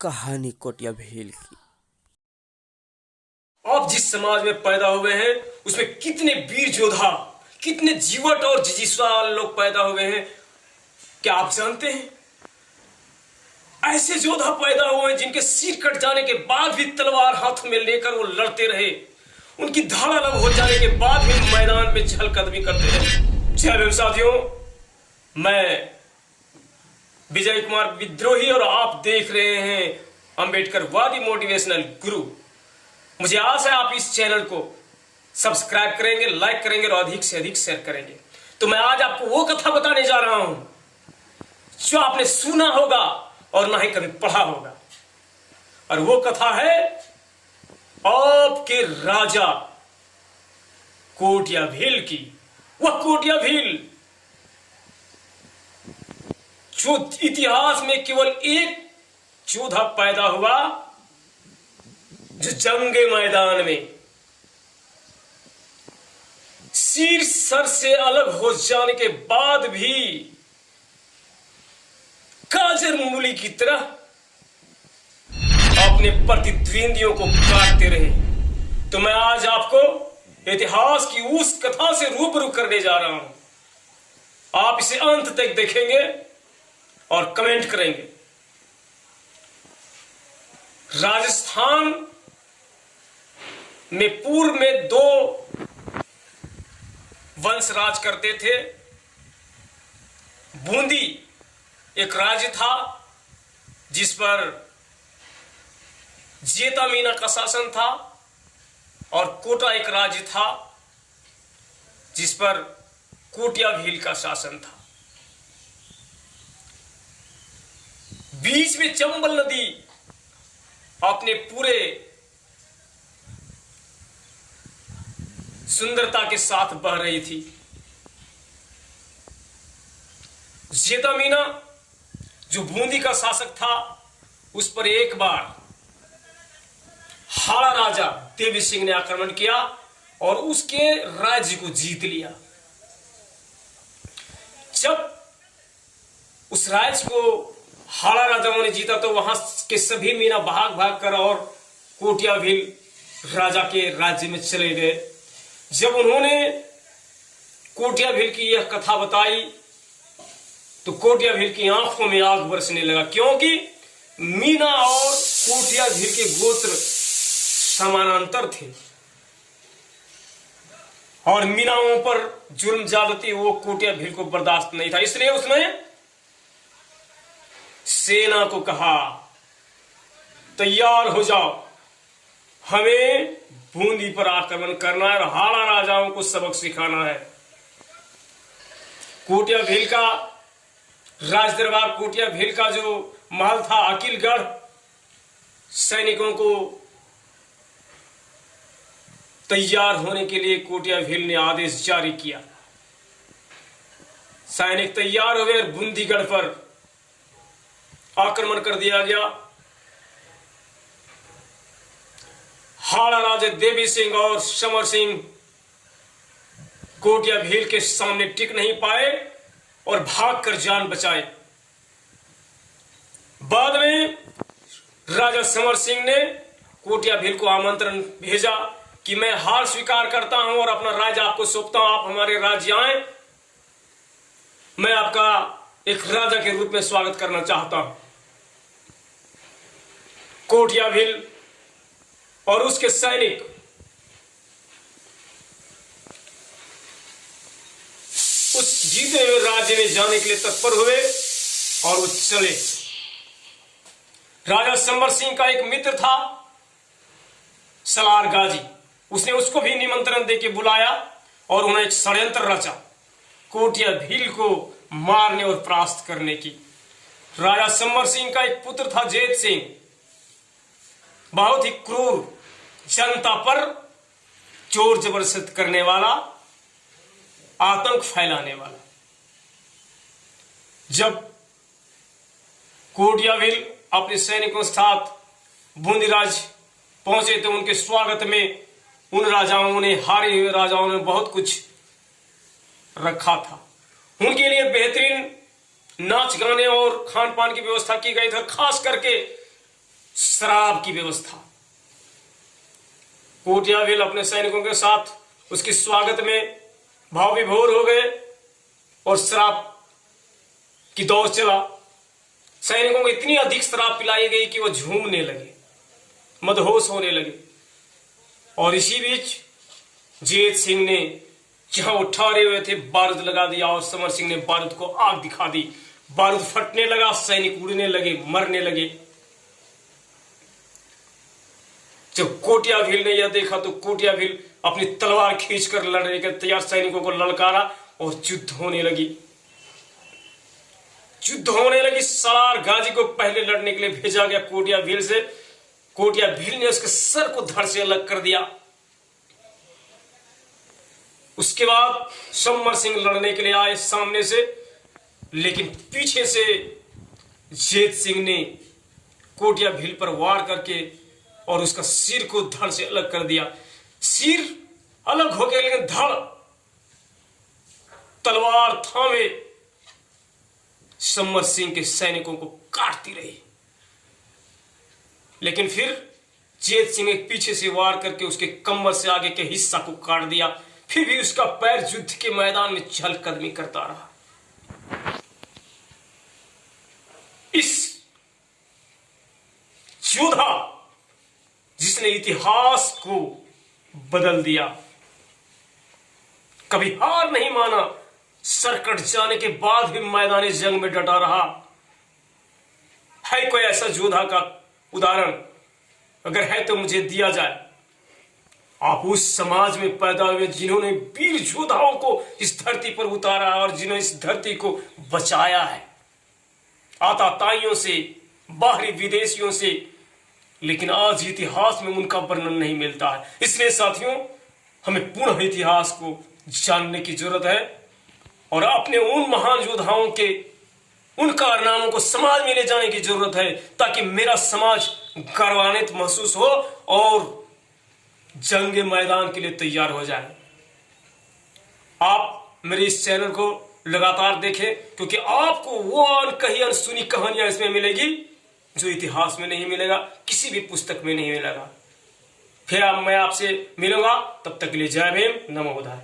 कहानी कोटिया भील की। आप जिस समाज में पैदा हुए हैं उसमें कितने वीर योद्धा, कितने जीवट और जिजीस्वा लोग पैदा हुए हैं, क्या आप जानते हैं? ऐसे योद्धा पैदा हुए हैं जिनके सिर कट जाने के बाद भी तलवार हाथ में लेकर वो लड़ते रहे, उनकी धाड़ अलग हो जाने के बाद भी मैदान में चहलकदमी करते रहे। जय भीम साथियों, मैं विजय कुमार विद्रोही और आप देख रहे हैं अंबेडकरवादी मोटिवेशनल गुरु। मुझे आशा है आप इस चैनल को सब्सक्राइब करेंगे, लाइक करेंगे और अधिक से अधिक शेयर करेंगे। तो मैं आज आपको वो कथा बताने जा रहा हूं जो आपने सुना होगा और ना ही कभी पढ़ा होगा, और वो कथा है आपके राजा कोटिया भील की। वह कोटिया भील जो इतिहास में केवल एक योद्धा पैदा हुआ जो जंगे मैदान में सिर सर से अलग हो जाने के बाद भी गाजर मूली की तरह अपने प्रतिद्वंदियों को काटते रहे। तो मैं आज आपको इतिहास की उस कथा से रूबरू करने जा रहा हूं। आप इसे अंत तक देखेंगे और कमेंट करेंगे। राजस्थान में पूर्व में दो वंश राज करते थे। बूंदी एक राज्य था जिस पर जेता मीना का शासन था, और कोटा एक राज्य था जिस पर कोटिया भील का शासन था। बीच में चंबल नदी अपने पूरे सुंदरता के साथ बह रही थी। जेता मीना जो बूंदी का शासक था, उस पर एक बार हाड़ा राजा देवी सिंह ने आक्रमण किया और उसके राज्य को जीत लिया। जब उस राज्य को हाड़ा राजाओं ने जीता तो वहां के सभी मीना भाग भाग कर और कोटिया भील राजा के राज्य में चले गए। जब उन्होंने कोटिया भील की यह कथा बताई तो कोटिया भील की आंखों में आग बरसने लगा, क्योंकि मीना और कोटिया भील के गोत्र समानांतर थे और मीनाओं पर जुल्म ज्यादती वो कोटिया भील को बर्दाश्त नहीं था। इसलिए उसने सेना को कहा, तैयार हो जाओ, हमें बूंदी पर आक्रमण करना है और हाड़ा राजाओं को सबक सिखाना है। कोटिया भील का राज दरबार, कोटिया भील का जो महल था अकीलगढ़, सैनिकों को तैयार होने के लिए कोटिया भील ने आदेश जारी किया। सैनिक तैयार हुए और बूंदीगढ़ पर आक्रमण कर दिया गया। हाड़ा राजा देवी सिंह और समर सिंह कोटिया भील के सामने टिक नहीं पाए और भागकर जान बचाए। बाद में राजा समर सिंह ने कोटिया भील को आमंत्रण भेजा कि मैं हार स्वीकार करता हूं और अपना राज्य आपको सौंपता हूं, आप हमारे राज्य आए, मैं आपका एक राजा के रूप में स्वागत करना चाहता हूं। कोटिया भील और उसके सैनिक उस जीते हुए राज्य में जाने के लिए तत्पर हुए और वो चले। राजा समर सिंह का एक मित्र था सलार गाजी, उसने उसको भी निमंत्रण देके बुलाया और उन्हें एक षड्यंत्र रचा कोटिया भील को मारने और परास्त करने की। राजा समर सिंह का एक पुत्र था जेत सिंह, बहुत ही क्रूर, जनता पर जोर जबरदस्त करने वाला, आतंक फैलाने वाला। जब कोटिया भील अपने सैनिकों के साथ बूंदीराज पहुंचे तो उनके स्वागत में उन राजाओं ने, हारे हुए राजाओं ने बहुत कुछ रखा था। उनके लिए बेहतरीन नाच गाने और खान पान की व्यवस्था की गई थी। खास करके शराब की व्यवस्था। कोटिया भील अपने सैनिकों के साथ उसके स्वागत में भाव विभोर हो गए और शराब की दौर चला। सैनिकों को इतनी अधिक शराब पिलाई गई कि वो झूमने लगे, मदहोश होने लगे। और इसी बीच जीत सिंह ने जहां वो ठहरे हुए थे बारूद लगा दिया और समर सिंह ने बारूद को आग दिखा दी। बारूद फटने लगा, सैनिक उड़ने लगे, मरने लगे। जब कोटिया भील ने यह देखा तो कोटिया भील अपनी तलवार खींचकर लड़ने के तैयार सैनिकों को ललकारा और युद्ध होने लगी। युद्ध होने लगी। सलार गाजी को पहले लड़ने के लिए भेजा गया कोटिया भील से। कोटिया भील ने उसके सर को धड़ से अलग कर दिया। उसके बाद समर सिंह लड़ने के लिए आए सामने से, लेकिन पीछे से जेत सिंह ने कोटिया भील पर वार करके और उसका सिर को धड़ से अलग कर दिया। सिर अलग हो गया, लेकिन धड़ तलवार थामे समर सिंह के सैनिकों को काटती रही। लेकिन फिर जेत सिंह एक पीछे से वार करके उसके कमर से आगे के हिस्सा को काट दिया। फिर भी उसका पैर युद्ध के मैदान में चहलकदमी करता रहा। इस योद्धा जिसने इतिहास को बदल दिया, कभी हार नहीं माना, सर कट जाने के बाद भी मैदानी जंग में डटा रहा। है कोई ऐसा योद्धा का उदाहरण? अगर है तो मुझे दिया जाए। आप उस समाज में पैदा हुए जिन्होंने वीर योद्धाओं को इस धरती पर उतारा और जिन्होंने इस धरती को बचाया है, आताताइयों से, बाहरी विदेशियों से, लेकिन आज इतिहास में उनका वर्णन नहीं मिलता है। इसलिए साथियों, हमें पुनः इतिहास को जानने की जरूरत है और अपने उन महान योद्धाओं के उन कारनामों को समाज में ले जाने की जरूरत है, ताकि मेरा समाज गौरवान्वित महसूस हो और जंग मैदान के लिए तैयार हो जाए। आप मेरे इस चैनल को लगातार देखें, क्योंकि आपको वो अनकही अनसुनी कहानियां इसमें मिलेगी जो इतिहास में नहीं मिलेगा, किसी भी पुस्तक में नहीं मिलेगा। फिर मैं आपसे मिलूंगा, तब तक के लिए जय भीम, नमो बुद्धाय।